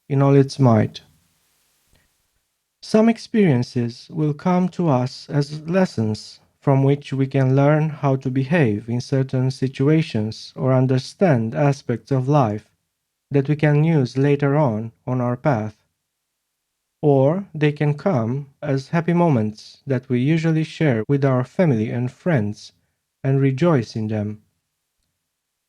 in all its might. Some experiences will come to us as lessons from which we can learn how to behave in certain situations or understand aspects of life that we can use later on our path. Or they can come as happy moments that we usually share with our family and friends and rejoice in them.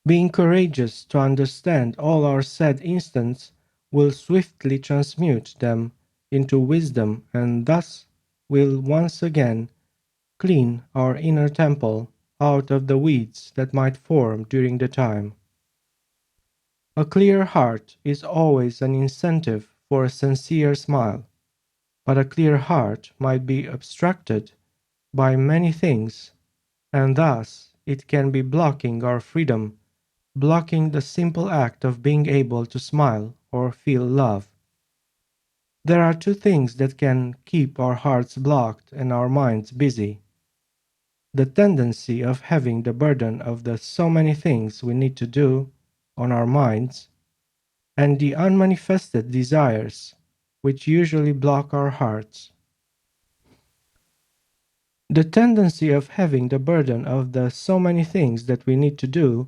Being courageous to understand all our sad instants will swiftly transmute them into wisdom and thus will once again clean our inner temple out of the weeds that might form during the time. A clear heart is always an incentive for a sincere smile, but a clear heart might be obstructed by many things, and thus it can be blocking our freedom, blocking the simple act of being able to smile or feel love. There are two things that can keep our hearts blocked and our minds busy: the tendency of having the burden of the so many things we need to do on our minds, and the unmanifested desires which usually block our hearts. The tendency of having the burden of the so many things that we need to do,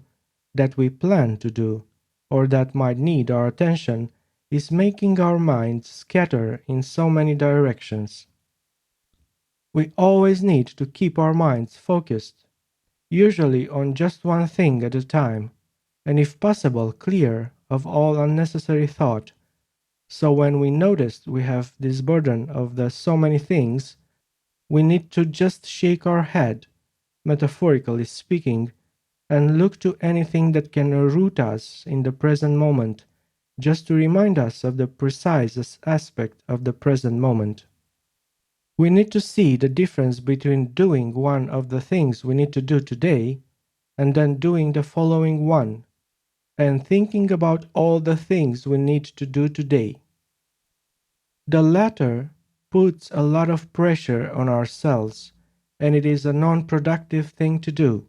that we plan to do, or that might need our attention is making our minds scatter in so many directions. We always need to keep our minds focused, usually on just one thing at a time, and if possible clear of all unnecessary thought. So when we notice we have this burden of the so many things, we need to just shake our head, metaphorically speaking, and look to anything that can root us in the present moment, just to remind us of the precise aspect of the present moment. We need to see the difference between doing one of the things we need to do today and then doing the following one, and thinking about all the things we need to do today. The latter puts a lot of pressure on ourselves, and it is a non-productive thing to do.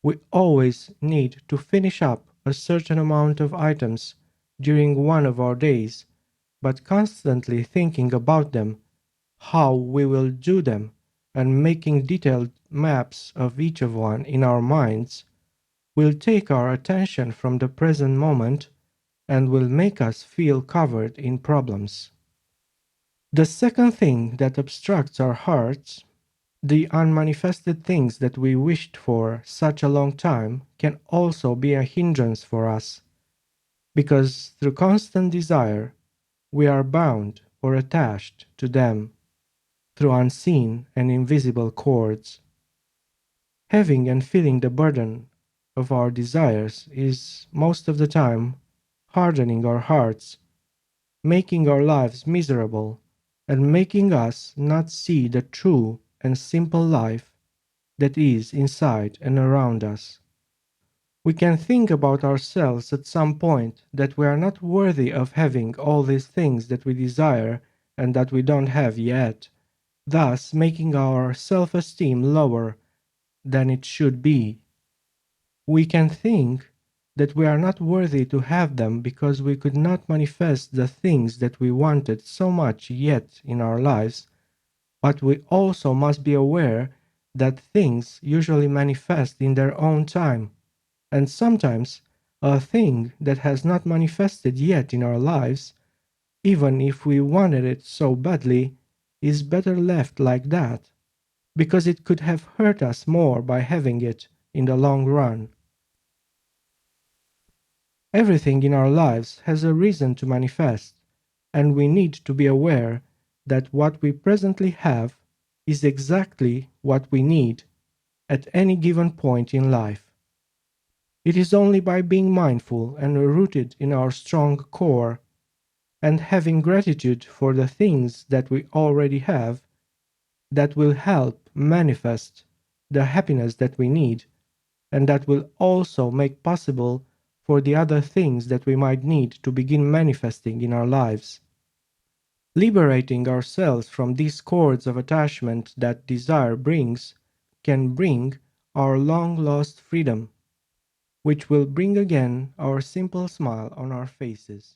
We always need to finish up a certain amount of items during one of our days, but constantly thinking about them, how we will do them, and making detailed maps of each of one in our minds will take our attention from the present moment and will make us feel covered in problems. The second thing that obstructs our hearts, the unmanifested things that we wished for such a long time, can also be a hindrance for us, because through constant desire we are bound or attached to them through unseen and invisible cords. Having and feeling the burden of our desires is most of the time hardening our hearts, making our lives miserable, and making us not see the true and simple life that is inside and around us. We can think about ourselves at some point that we are not worthy of having all these things that we desire and that we don't have yet, thus making our self-esteem lower than it should be. We can think that we are not worthy to have them because we could not manifest the things that we wanted so much yet in our lives, but we also must be aware that things usually manifest in their own time, and sometimes a thing that has not manifested yet in our lives, even if we wanted it so badly, is better left like that, because it could have hurt us more by having it in the long run. Everything in our lives has a reason to manifest, and we need to be aware that what we presently have is exactly what we need at any given point in life. It is only by being mindful and rooted in our strong core and having gratitude for the things that we already have that will help manifest the happiness that we need, and that will also make possible for the other things that we might need to begin manifesting in our lives. Liberating ourselves from these cords of attachment that desire brings can bring our long lost freedom, which will bring again our simple smile on our faces.